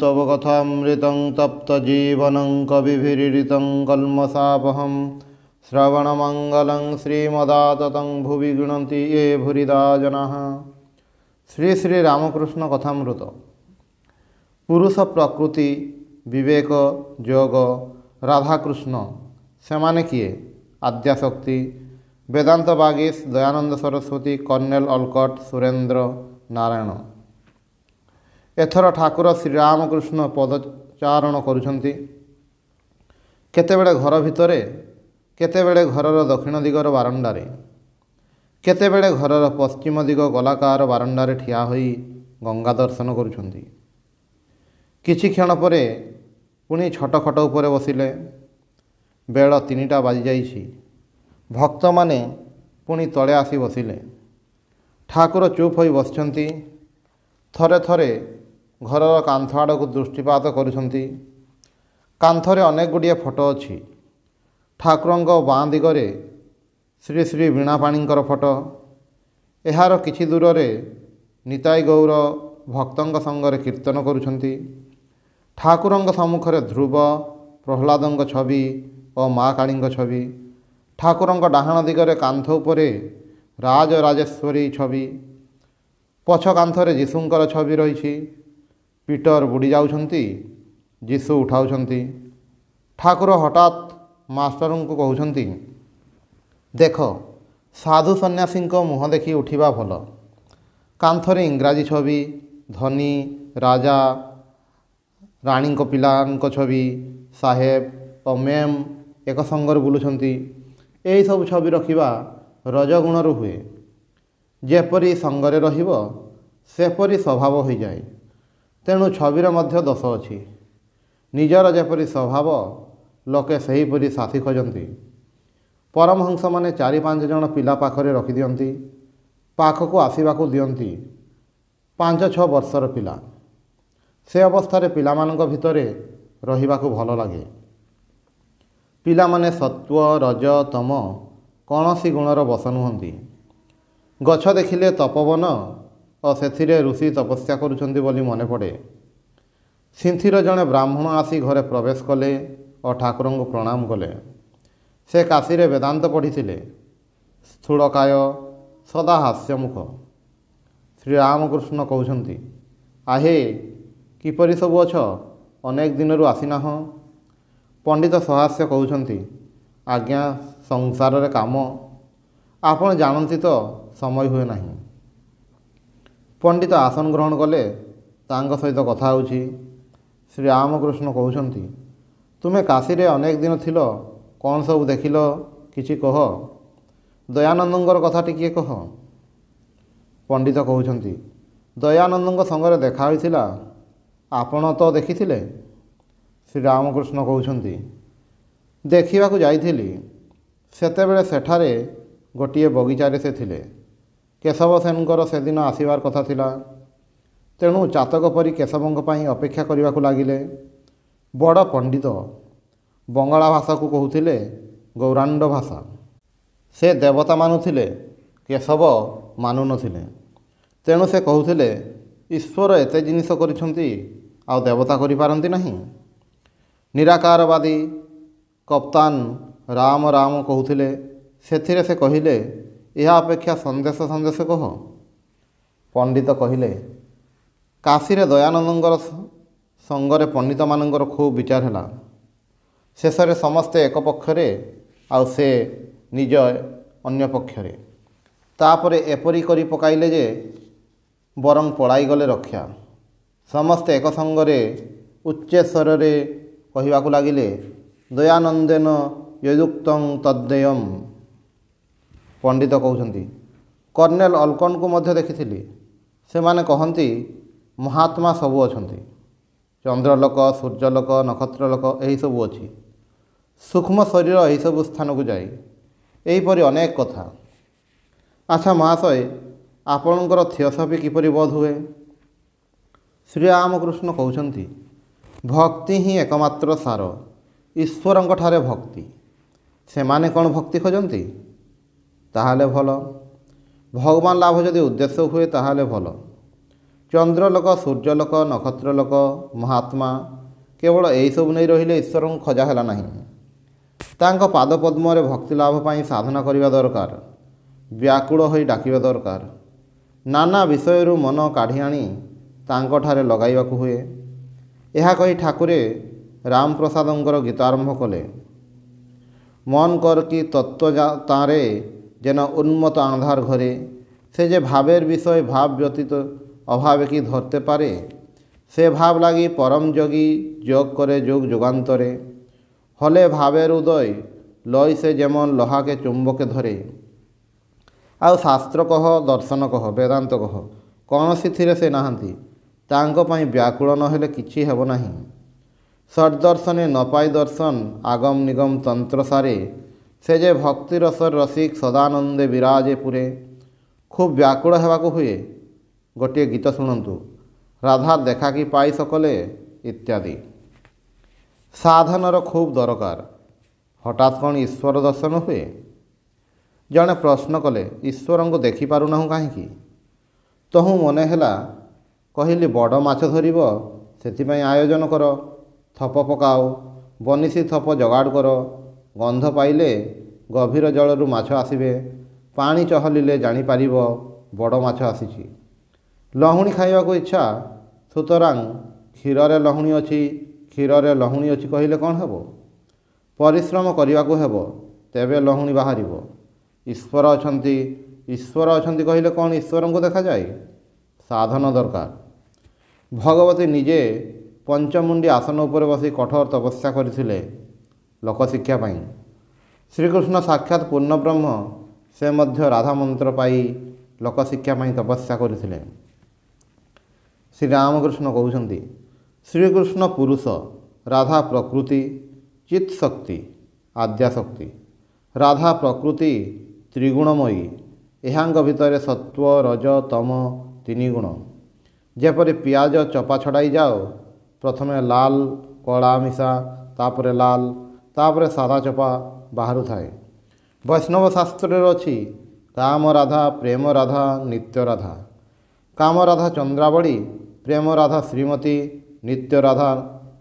तव कथामृतं तप्तजीवनं कविभिरीडितं कल्मषापहं श्रवणमंगलं श्रीमदाततं भुवि गृह्णन्ति ये भूरिदा जनाः। श्री श्री रामकृष्ण कथामृत। पुरुष प्रकृति विवेक योग राधाकृष्ण सेमाने किए? आद्याशक्ति वेदांत बागीश दयानंद सरस्वती कर्नेल अलकट सुरेंद्र नारायण। एथर ठाकुर श्रीरामकृष्ण पदचारण करुछंती। केतेबेले घर भितरे, केतेबेले घरर दक्षिण दिगर बारंडारे, केतेबेले घरर पश्चिम दिग गलाकार बारंडारे ठिया होई गंगा दर्शन करुछंती। किछि क्षण परे पुणी छट खट उपरे बसिले। बेल 3टा बाजी जाइछि। भक्त माने पुणी तले आसी बसिले। ठाकुर चुप होई बसिछंती। थरे थरे घरर कांथ आड़क दृष्टिपात करुछंती। कांथरे अनेक गुड़िए फोटो अछि। ठाकुरंक बाँ दिगरे श्री श्री वीणापाणींकर फोटो। एहार किछि दूररे निताई गौर भक्तंक संगरे कीर्तन करुछंती। ठाकुरंक सम्मुखरे ध्रुव प्रह्लादंक छवि और माँ कालींक छवि। ठाकुरंक डाहाण दिगरे कांथ उपरे राजराजेश्वरी छवि। पछ कांथरे जीशुंकर छवि रही। पीटर बुड़ी जाउछंती, जीशु उठाउछंती। ठाकुर हठात मास्टरंकु कहउछंती, देख साधु सन्यासींक मुह देखि उठिबा भल। कांथरे इंग्राजी छवि, धनी राजा राणी पिलांक छवि, साहेब और मैम एक संगर बुलुछंती। एही सब छवि रखिबा रजगुणर हुए। जेपरी संगरे रहिबो सेपरी स्वभाव हो जाए। तेणु छविर मध्य दोष अछि। निजर जेपरी स्वभाव लोके सेहीपरी साथी खोजंती। परमहंस माने 4-5 जन पिला पाखरे रखि दियंती। पाखकु आसीबाकु दियंती 5-6 वर्षर पिला। से अवस्थारे पिलामानंक भितरे रहिबाकु भल लागे। पिलामाने सत्व रज तम कौनसी गुणर बस नुहंती। गछ देखिले तपोवन और सेथिरे ऋषि तपस्या करुछंती बोली मने पड़े। सिंथीर जड़े ब्राह्मण आसी घरे प्रवेश कले और ठाकुर को प्रणाम कले। से काशीरे वेदांत पढ़ी। स्थूलकाय सदा हास्यमुख। श्रीरामकृष्ण कहउछंती, आहे किपरि सब अछ? अनेक दिनरु आसीनाह। पंडित सहास्य कहउछंती, आज्ञा संसार रे काम आपण जानती तो समय हुए नहीं। पंडित आसन ग्रहण कले। तांग सहित कथा होउछि। श्री रामकृष्ण कहउछंती, तुमे काशी रे अनेक दिन थिलो, कौन सब देखिल किछि कह। दयानंदंकर कथा टिकिए कह। पंडित कहउछंती, दयानंदंक संगरे देखा होइथिला, आपण तो देखिथिले। श्री रामकृष्ण कहउछंती, देखिबाकु जाइथिली। सेतेबेले सेठारे गोटिए बगीचारे से थिले। केशव सेनकर से दिन आसीबार कथा थिला। तेणु चातक परी केशवंक पई अपेक्षा करबाकु लागिले। बड़ पंडित बंगाला भाषा को कहउथिले गौरांड भाषा। से देवता मानुथिले, केशव मानु नथिले। तेणु से कहउथिले, ईश्वर एते जिनिस करिसंती आ देवता करि पारंती नहीं। निराकारवादी कप्तान राम राम कहउथिले। सेथिरे से कहिले, यह अपेक्षा संदेश संदेश कह। पंडित कहिले, काशीरे दयानंदंकर संगरे पंडित मानंकर खूब विचार हैला। शेषरे समस्ते एक पक्षरे आउ से निज अन्य पक्षरे। तापरे एपरी करी पकाइले जे बरं पड़ाई गले रक्षा। समस्ते एक संगरे उच्च स्वरे कहिबाकु लागिले, दयानंदेन ययुक्तं तद्देयम। पंडित कहउछंती, कर्नेल अलकन को मध्य देखिथिली। से माने कहंती महात्मा सबु अछंती। चंद्रलोक सूर्यलोक नक्षत्रलोक एही सबु अछि। सूक्ष्म शरीर एही सबु स्थान को जाए। एहीपरि अनेक कथा। अच्छा महाशय, आपणकर थियोसफी किपरि बोध हुए? श्रीरामकृष्ण कहउछंती, भक्ति ही एकमात्र सार। ईश्वरंक ठारे भक्ति। से माने कौन भक्ति खोजंती? ताहाले भल। भगवान लाभ जदि उद्देश्य हुए ताहाले भल। ଚନ୍ଦ୍ରଲୋକ, ସୂର୍ଯ୍ୟଲୋକ, ନକ୍ଷତ୍ରଲୋକ, ମହାତ୍ମା କେବଳ ଏହିସବୁ ନେଇ ରହିଲେ ଈଶ୍ୱରଙ୍କୁ ଖୋଜା ହେଲା ନାହିଁ। ତାଙ୍କ ପାଦପଦ୍ମରେ ଭକ୍ତି ଲାଭ ପାଇଁ ସାଧନା କରିବା ଦରକାର। ବ୍ୟାକୁଳ ହୋଇ ଡାକିବା ଦରକାର। ନାନା ବିଷୟରୁ ମନ କାଢ଼ି ଆଣି ତାଙ୍କଠାରେ ଲଗାଇବାକୁ ହୁଏ। ଏହା କହି ଠାକୁରେ ରାମପ୍ରସାଦଙ୍କର ଗୀତ ଆରମ୍ଭ କଲେ। মন কর কি তত্ত্ব তাঁরে যেন উন্মত আঁধার ঘরে, সে যে ভাবের বিষয় ভাব ব্যতীত অভাবে কি ধরতে পারে, সে ভাব লাগি পরম যোগী যোগ করে যুগ যুগান্তরে, হলে ভাবের উদয় লয় সে যেমন লোহাকে চুম্বকে ধরে। ଆଉ ଶାସ୍ତ୍ର କହ, ଦର୍ଶନ କହ, ବେଦାନ୍ତ କହ, କୌଣସିଥିରେ ସେ ନାହାନ୍ତି। ତାଙ୍କ ପାଇଁ ବ୍ୟାକୁଳ ନହେଲେ କିଛି ହେବ ନାହିଁ। ସଦର୍ଶନେ ନ ପାଇ ଦର୍ଶନ ଆଗମ ନିଗମ ତନ୍ତ୍ର ସାରେ, ସେ ଯେ ଭକ୍ତି ରସର ରସିକ ସଦାନନ୍ଦେ ବିରାଜେ ପୁରେ। ଖୁବ୍ ବ୍ୟାକୁଳ ହେବାକୁ ହୁଏ। ଗୋଟିଏ ଗୀତ ଶୁଣନ୍ତୁ। ରାଧା ଦେଖା କି ପାଇ ସକଲେ ଇତ୍ୟାଦି। ସାଧନର ଖୁବ୍ ଦରକାର। ହଠାତ୍ କ'ଣ ଈଶ୍ୱର ଦର୍ଶନ ହୁଏ? ଜଣେ ପ୍ରଶ୍ନ କଲେ, ଈଶ୍ୱରଙ୍କୁ ଦେଖିପାରୁନାହୁଁ କାହିଁକି? ତହୁଁ ମନେ ହେଲା, କହିଲି ବଡ଼ ମାଛ ଧରିବ, ସେଥିପାଇଁ ଆୟୋଜନ କର। ଥପ ପକାଅ, ବନିଶୀ ଥପ ଯୋଗାଡ଼ କର। ଗନ୍ଧ ପାଇଲେ ଗଭୀର ଜଳରୁ ମାଛ ଆସିବେ। ପାଣି ଚହଲିଲେ ଜାଣିପାରିବ ବଡ଼ ମାଛ ଆସିଛି। ଲହୁଣୀ ଖାଇବାକୁ ଇଚ୍ଛା, ସୁତରାଂ କ୍ଷୀରରେ ଲହୁଣୀ ଅଛି, କ୍ଷୀରରେ ଲହୁଣୀ ଅଛି କହିଲେ କ'ଣ ହେବ? ପରିଶ୍ରମ କରିବାକୁ ହେବ, ତେବେ ଲହୁଣୀ ବାହାରିବ। ଈଶ୍ୱର ଅଛନ୍ତି, ଈଶ୍ୱର ଅଛନ୍ତି କହିଲେ କ'ଣ ଈଶ୍ୱରଙ୍କୁ ଦେଖାଯାଏ? ସାଧନ ଦରକାର। ଭଗବତୀ ନିଜେ ପଞ୍ଚମୁଣ୍ଡି ଆସନ ଉପରେ ବସି କଠୋର ତପସ୍ୟା କରିଥିଲେ ଲୋକଶିକ୍ଷା ପାଇଁ। ଶ୍ରୀକୃଷ୍ଣ ସାକ୍ଷାତ ପୂର୍ଣ୍ଣବ୍ରହ୍ମ, ସେ ମଧ୍ୟ ରାଧା ମନ୍ତ୍ର ପାଇ ଲୋକଶିକ୍ଷା ପାଇଁ ତପସ୍ୟା କରିଥିଲେ। ଶ୍ରୀରାମକୃଷ୍ଣ କହୁଛନ୍ତି, ଶ୍ରୀକୃଷ୍ଣ ପୁରୁଷ, ରାଧା ପ୍ରକୃତି, ଚିତ୍ ଶକ୍ତି, ଆଦ୍ୟାଶକ୍ତି। ରାଧା ପ୍ରକୃତି ତ୍ରିଗୁଣମୟୀ। ଏହାଙ୍କ ଭିତରେ ସତ୍ତ୍ୱ, ରଜ, ତମ ତିନି ଗୁଣ। ଯେପରି ପିଆଜ ଚୋପା ଛଡ଼ାଇ ଯାଅ, ପ୍ରଥମେ ଲାଲ କଳା ମିଶା, ତାପରେ ଲାଲ, ତାପରେ ସାଦା ଚୋପା ବାହାରୁଥାଏ। ବୈଷ୍ଣବ ଶାସ୍ତ୍ରରେ ଅଛି, କାମ ରାଧା, ପ୍ରେମ ରାଧା, ନିତ୍ୟ ରାଧା। କାମ ରାଧା ଚନ୍ଦ୍ରାବଳୀ, ପ୍ରେମ ରାଧା ଶ୍ରୀମତୀ, ନିତ୍ୟ ରାଧା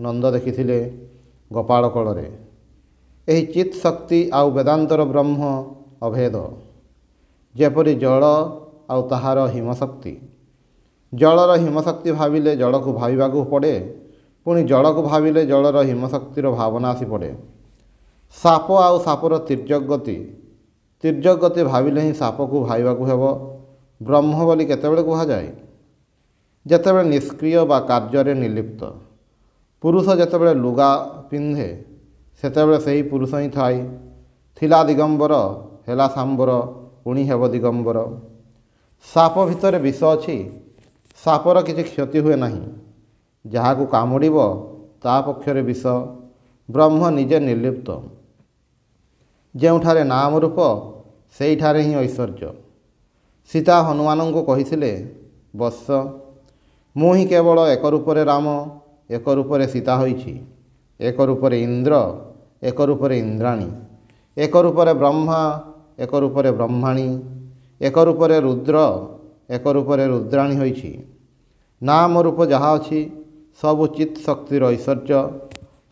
ନନ୍ଦ ଦେଖିଥିଲେ ଗୋପାଳ କୋଳରେ। ଏହି ଚିତ୍ ଶକ୍ତି ଆଉ ବେଦାନ୍ତର ବ୍ରହ୍ମ ଅଭେଦ। ଯେପରି ଜଳ ଆଉ ତାହାର ହିମଶକ୍ତି। ଜଳର ହିମଶକ୍ତି ଭାବିଲେ ଜଳକୁ ଭାବିବାକୁ ପଡ଼େ, ପୁଣି ଜଳକୁ ଭାବିଲେ ଜଳର ହିମଶକ୍ତିର ଭାବନା ଆସି ପଡ଼େ। ସାପ ଆଉ ସାପର ତିର୍ଯ୍ୟକ୍ ଗତି ଭାବିଲେ ହିଁ ସାପକୁ ଭାବିବାକୁ ହେବ। ବ୍ରହ୍ମ ବୋଲି କେତେବେଳେ କୁହାଯାଏ? ଯେତେବେଳେ ନିଷ୍କ୍ରିୟ ବା କାର୍ଯ୍ୟରେ ନିର୍ଲିପ୍ତ। ପୁରୁଷ ଯେତେବେଳେ ଲୁଗା ପିନ୍ଧେ, ସେତେବେଳେ ସେହି ପୁରୁଷ ହିଁ ଥାଏ। ଥିଲା ଦିଗମ୍ବର, ହେଲା ସାମ୍ବର, ପୁଣି ହେବ ଦିଗମ୍ବର। ସାପ ଭିତରେ ବିଷ ଅଛି, ସାପର କିଛି କ୍ଷତି ହୁଏ ନାହିଁ। ଯାହାକୁ କାମୁଡ଼ିବ ତା ପକ୍ଷରେ ବିଷ। ବ୍ରହ୍ମ ନିଜେ ନିର୍ଲିପ୍ତ। ଯେଉଁଠାରେ ନାମ ରୂପ, ସେଇଠାରେ ହିଁ ଐଶ୍ୱର୍ଯ୍ୟ। ସୀତା ହନୁମାନଙ୍କୁ କହିଥିଲେ, ବତ୍ସ, ମୁଁ ହିଁ କେବଳ ଏକ ରୂପରେ ରାମ, ଏକ ରୂପରେ ସୀତା ହୋଇଛି। ଏକ ରୂପରେ ଇନ୍ଦ୍ର, ଏକ ରୂପରେ ଇନ୍ଦ୍ରାଣୀ। ଏକ ରୂପରେ ବ୍ରହ୍ମା, ଏକ ରୂପରେ ବ୍ରହ୍ମାଣୀ। ଏକ ରୂପରେ ରୁଦ୍ର, ଏକ ରୂପରେ ରୁଦ୍ରାଣୀ ହୋଇଛି। ନାମ ରୂପ ଯାହା ଅଛି, ସବୁ ଚିତ୍ ଶକ୍ତିର ଐଶ୍ୱର୍ଯ୍ୟ।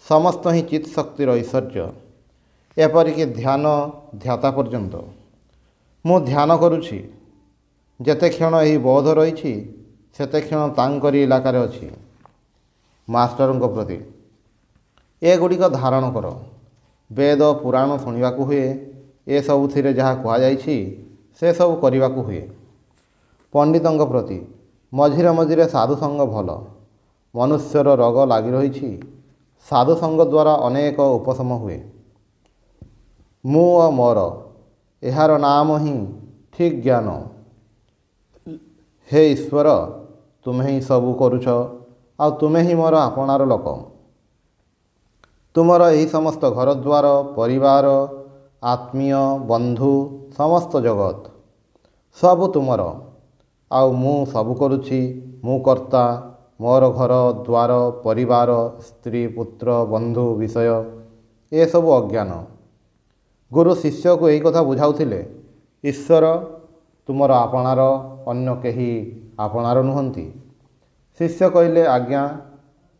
ସମସ୍ତ ହିଁ ଚିତ୍ ଶକ୍ତିର ଐଶ୍ୱର୍ଯ୍ୟ। ଏପରିକି ଧ୍ୟାନ ଧ୍ୟାତା ପର୍ଯ୍ୟନ୍ତ। ମୁଁ ଧ୍ୟାନ କରୁଛି, ଯେତେ କ୍ଷଣ ଏହି ବୋଧ ରହିଛି, ସେତେ କ୍ଷଣ ତାଙ୍କରି ଇଲାକାରେ ଅଛି। ମାଷ୍ଟରଙ୍କ ପ୍ରତି ଏଗୁଡ଼ିକ ଧାରଣ କର। ବେଦ ପୁରାଣ ଶୁଣିବାକୁ ହୁଏ। ଏସବୁଥିରେ ଯାହା କୁହାଯାଇଛି, ସେସବୁ କରିବାକୁ ହୁଏ। ପଣ୍ଡିତଙ୍କ ପ୍ରତି ମଝିରେ ମଝିରେ ସାଧୁସଙ୍ଗ ଭଲ। ମନୁଷ୍ୟର ରୋଗ ଲାଗି ରହିଛି, ସାଧୁସଙ୍ଗ ଦ୍ୱାରା ଅନେକ ଉପଶମ ହୁଏ। ମୁଁ ଓ ମୋର, ଏହାର ନାମ ହିଁ ଠିକ୍ ଜ୍ଞାନ। ହେ ଈଶ୍ୱର, ତୁମେ ହିଁ ସବୁ କରୁଛ, ଆଉ ତୁମେ ହିଁ ମୋର ଆପଣାର ଲୋକ। ତୁମର ଏହି ସମସ୍ତ ଘରଦ୍ୱାର, ପରିବାର, ଆତ୍ମୀୟ, ବନ୍ଧୁ, ସମସ୍ତ ଜଗତ ସବୁ ତୁମର। ଆଉ ମୁଁ ସବୁ କରୁଛି, ମୁଁ କର୍ତ୍ତା। ମୋର ଘର ଦ୍ୱାର, ପରିବାର, ସ୍ତ୍ରୀ, ପୁତ୍ର, ବନ୍ଧୁ, ବିଷୟ ଏସବୁ ଅଜ୍ଞାନ। ଗୁରୁ ଶିଷ୍ୟକୁ ଏହି କଥା ବୁଝାଉଥିଲେ, ଈଶ୍ୱର ତୁମର ଆପଣାର, ଅନ୍ୟ କେହି ଆପଣାର ନୁହନ୍ତି। ଶିଷ୍ୟ କହିଲେ, ଆଜ୍ଞା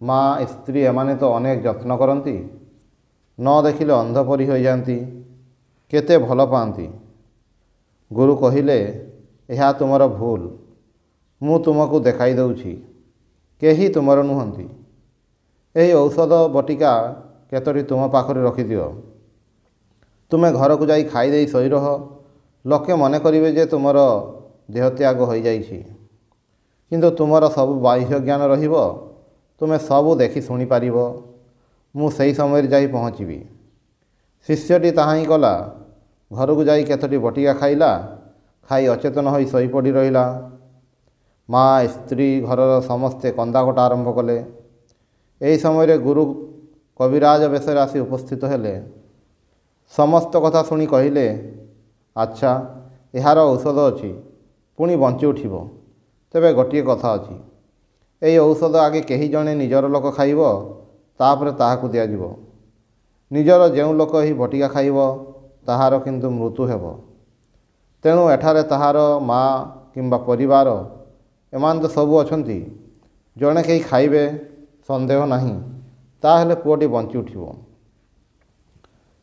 ମା ସ୍ତ୍ରୀ ଏମାନେ ତ ଅନେକ ଯତ୍ନ କରନ୍ତି, ନ ଦେଖିଲେ ଅନ୍ଧ ପରି ହୋଇଯାଆନ୍ତି, କେତେ ଭଲ ପାଆନ୍ତି। ଗୁରୁ କହିଲେ, ଏହା ତୁମର ଭୁଲ। ମୁଁ ତୁମକୁ ଦେଖାଇ ଦେଉଛି, କେହି ତୁମର ନୁହନ୍ତି। ଏହି ଔଷଧ ବଟିକା କେତୋଟି ତୁମ ପାଖରେ ରଖିଦିଅ। ତୁମେ ଘରକୁ ଯାଇ ଖାଇଦେଇ ଶୋଇ ରହ। ଲୋକେ ମନେ କରିବେ ଯେ ତୁମର ଦେହତ୍ୟାଗ ହୋଇଯାଇଛି, କିନ୍ତୁ ତୁମର ସବୁ ବାହ୍ୟ ଜ୍ଞାନ ରହିବ। ତୁମେ ସବୁ ଦେଖି ଶୁଣିପାରିବ। ମୁଁ ସେହି ସମୟରେ ଯାଇ ପହଞ୍ଚିବି। ଶିଷ୍ୟଟି ତାହା ହିଁ କଲା। ଘରକୁ ଯାଇ କେତୋଟି ବଟିକା ଖାଇଲା। ଖାଇ ଅଚେତନ ହୋଇ ଶୋଇପଡ଼ି ରହିଲା। ମା ସ୍ତ୍ରୀ ଘରର ସମସ୍ତେ କନ୍ଦାକଟା ଆରମ୍ଭ କଲେ। ଏହି ସମୟରେ ଗୁରୁ କବିରାଜ ବେଶରେ ଆସି ଉପସ୍ଥିତ ହେଲେ। ସମସ୍ତ କଥା ଶୁଣି କହିଲେ, ଆଚ୍ଛା, ଏହାର ଔଷଧ ଅଛି, ପୁଣି ବଞ୍ଚି ଉଠିବ। ତେବେ ଗୋଟିଏ କଥା ଅଛି, ଏହି ଔଷଧ ଆଗେ କେହି ଜଣେ ନିଜର ଲୋକ ଖାଇବ, ତାପରେ ତାହାକୁ ଦିଆଯିବ। ନିଜର ଯେଉଁ ଲୋକ ଏହି ବଟିକା ଖାଇବ ତାହାର କିନ୍ତୁ ମୃତ୍ୟୁ ହେବ। ତେଣୁ ଏଠାରେ ତାହାର ମା କିମ୍ବା ପରିବାର ଏମାନେ ତ ସବୁ ଅଛନ୍ତି। ଜଣେ କେହି ଖାଇବେ, ସନ୍ଦେହ ନାହିଁ। ତାହେଲେ ପୁଅଟି ବଞ୍ଚି ଉଠିବ।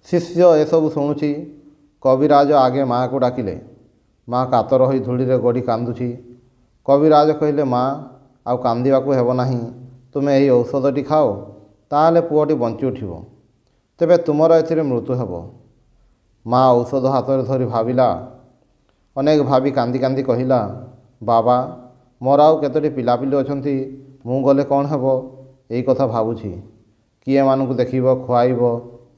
ଶିଷ୍ୟ ଏସବୁ ଶୁଣୁଛି। କବିରାଜ ଆଗେ ମାଆକୁ ଡାକିଲେ। ମା କାତର ହୋଇ ଧୂଳିରେ ଗଡ଼ି କାନ୍ଦୁଛି। କବିରାଜ କହିଲେ, ମା ଆଉ କାନ୍ଦିବାକୁ ହେବ ନାହିଁ। ତୁମେ ଏହି ଔଷଧଟି ଖାଅ, ତାହେଲେ ପୁଅଟି ବଞ୍ଚି ଉଠିବ। ତେବେ ତୁମର ଏଥିରେ ମୃତ୍ୟୁ ହେବ। ମା ଔଷଧ ହାତରେ ଧରି ଭାବିଲା। ଅନେକ ଭାବି କାନ୍ଦି କାନ୍ଦି କହିଲା, ବାବା, ମୋର ଆଉ କେତୋଟି ପିଲାପିଲି ଅଛନ୍ତି। ମୁଁ ଗଲେ କ'ଣ ହେବ, ଏଇ କଥା ଭାବୁଛି। କିଏ ଏମାନଙ୍କୁ ଦେଖିବ, ଖୁଆଇବ,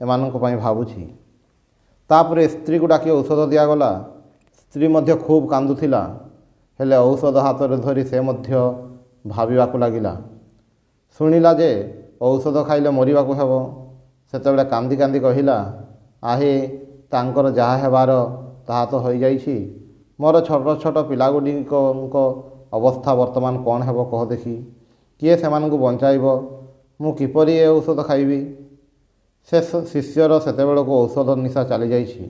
ଏମାନଙ୍କ ପାଇଁ ଭାବୁଛି। ତାପରେ ସ୍ତ୍ରୀକୁ ଡାକି ଔଷଧ ଦିଆଗଲା। ସ୍ତ୍ରୀ ମଧ୍ୟ ଖୁବ୍ କାନ୍ଦୁଥିଲା। ହେଲେ ଔଷଧ ହାତରେ ଧରି ସେ ମଧ୍ୟ ଭାବିବାକୁ ଲାଗିଲା। ଶୁଣିଲା ଯେ ଔଷଧ ଖାଇଲେ ମରିବାକୁ ହେବ। ସେତେବେଳେ କାନ୍ଦି କାନ୍ଦି କହିଲା, ଆହେ, ତାଙ୍କର ଯାହା ହେବାର ତାହା ତ ହୋଇଯାଇଛି। ମୋର ଛୋଟ ଛୋଟ ପିଲାଗୁଡ଼ିକଙ୍କ ଅବସ୍ଥା ବର୍ତ୍ତମାନ କ'ଣ ହେବ କହ ଦେଖି। କିଏ ସେମାନଙ୍କୁ ବଞ୍ଚାଇବ? ମୁଁ କିପରି ଏ ଔଷଧ ଖାଇବି? ସେ ଶିଷ୍ୟର ସେତେବେଳକୁ ଔଷଧ ନିଶା ଚାଲିଯାଇଛି।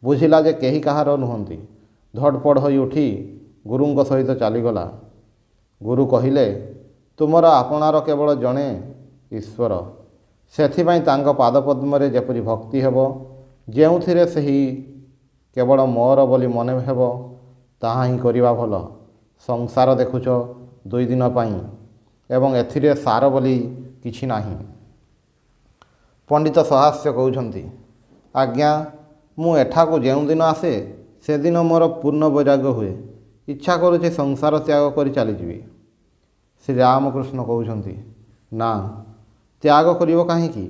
ବୁଝିଲା ଯେ କେହି କାହାର ନୁହନ୍ତି। ଧଡ଼ପଡ଼ ହୋଇ ଉଠି ଗୁରୁଙ୍କ ସହିତ ଚାଲିଗଲା। ଗୁରୁ କହିଲେ, ତୁମର ଆପଣାର କେବଳ ଜଣେ ଈଶ୍ୱର। ସେଥିପାଇଁ ତାଙ୍କ ପାଦପଦ୍ମରେ ଯେପରି ଭକ୍ତି ହେବ, ଯେଉଁଥିରେ ସେହି କେବଳ ମୋର ବୋଲି ମନେ ହେବ, ତାହା ହିଁ କରିବା ଭଲ। ସଂସାର ଦେଖୁଛ 2 ଦିନ ପାଇଁ, ଏବଂ ଏଥିରେ ସାର ବୋଲି କିଛି ନାହିଁ। ପଣ୍ଡିତ ସହାସ୍ୟ କହୁଛନ୍ତି, ଆଜ୍ଞା, ମୁଁ ଏଠାକୁ ଯେଉଁଦିନ ଆସେ ସେଦିନ ମୋର ପୂର୍ଣ୍ଣ ବୈରାଗ୍ୟ ହୁଏ। ଇଚ୍ଛା କରୁଛି ସଂସାର ତ୍ୟାଗ କରି ଚାଲିଯିବି। ଶ୍ରୀରାମକୃଷ୍ଣ କହୁଛନ୍ତି, ନା, ତ୍ୟାଗ କରିବ କାହିଁକି?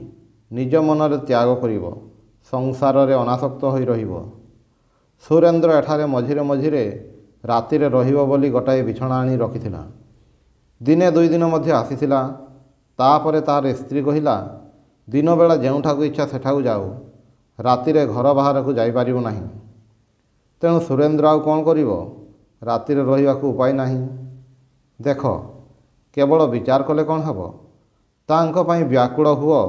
ନିଜ ମନରେ ତ୍ୟାଗ କରିବ। ସଂସାରରେ ଅନାସକ୍ତ ହୋଇ ରହିବ। ସୁରେନ୍ଦ୍ର ଏଠାରେ ମଝିରେ ମଝିରେ ରାତିରେ ରହିବ ବୋଲି ଗୋଟାଏ ବିଛଣା ଆଣି ରଖିଥିଲା। ଦିନେ 2 ଦିନ ମଧ୍ୟ ଆସିଥିଲା। ତାପରେ ତାହାର ସ୍ତ୍ରୀ କହିଲା, ଦିନବେଳା ଯେଉଁଠାକୁ ଇଚ୍ଛା ସେଠାକୁ ଯାଉ, ରାତିରେ ଘର ବାହାରକୁ ଯାଇପାରିବ ନାହିଁ। ତେଣୁ ସୁରେନ୍ଦ୍ର ଆଉ କ'ଣ କରିବ? ରାତିରେ ରହିବାକୁ ଉପାୟ ନାହିଁ। ଦେଖ, କେବଳ ବିଚାର କଲେ କ'ଣ ହେବ? ତାଙ୍କ ପାଇଁ ବ୍ୟାକୁଳ ହୁଅ,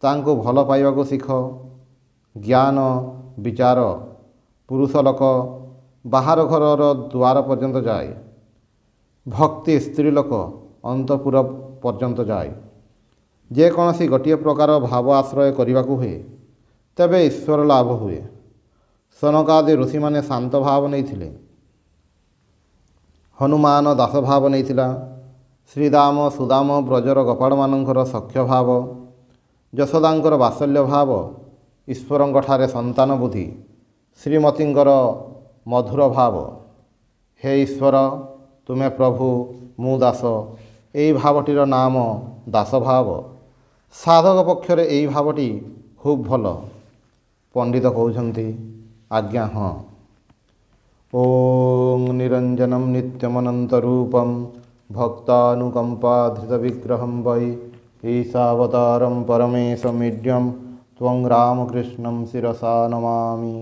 ତାଙ୍କୁ ଭଲ ପାଇବାକୁ ଶିଖ। ଜ୍ଞାନ, ବିଚାର, ପୁରୁଷ ଲୋକ ବାହାର ଘରର ଦୁଆର ପର୍ଯ୍ୟନ୍ତ ଯାଏ। ଭକ୍ତି ସ୍ତ୍ରୀ ଲୋକ ଅନ୍ତଃପୁର ପର୍ଯ୍ୟନ୍ତ ଯାଏ। ଯେକୌଣସି ଗୋଟିଏ ପ୍ରକାର ଭାବ ଆଶ୍ରୟ କରିବାକୁ ହୁଏ, ତେବେ ଈଶ୍ୱର ଲାଭ ହୁଏ। ସନକାଦି ଋଷିମାନେ ଶାନ୍ତ ଭାବ ନେଇଥିଲେ। ହନୁମାନ ଦାସ ଭାବ ନେଇଥିଲା। ଶ୍ରୀଦାମ ସୁଦାମ ବ୍ରଜର ଗୋପାଳମାନଙ୍କର ସଖ୍ୟ ଭାବ, ଯଶୋଦାଙ୍କର ବାତ୍ସଲ୍ୟ ଭାବ, ଈଶ୍ୱରଙ୍କଠାରେ ସନ୍ତାନ ବୁଦ୍ଧି, ଶ୍ରୀମତୀଙ୍କର ମଧୁର ଭାବ। ହେ ଈଶ୍ୱର, ତୁମେ ପ୍ରଭୁ, ମୁଁ ଦାସ, ଏହି ଭାବଟିର ନାମ ଦାସଭାବ। ସାଧକ ପକ୍ଷରେ ଏହି ଭାବଟି ଖୁବ୍ ଭଲ। ପଣ୍ଡିତ କହୁଛନ୍ତି, ଆଜ୍ଞା ହଁ। ଓଂ ନିରଞ୍ଜନଂ ନିତ୍ୟମନନ୍ତରୂପଂ ଭକ୍ତାନୁକମ୍ପାଧୃତବିଗ୍ରହଂ ବୈ ଈଶାବତାରଂ ପରମେଶମିଡ୍ୟଂ ତ୍ୱଂ ରାମକୃଷ୍ଣଂ ଶିରସା ନମାମି।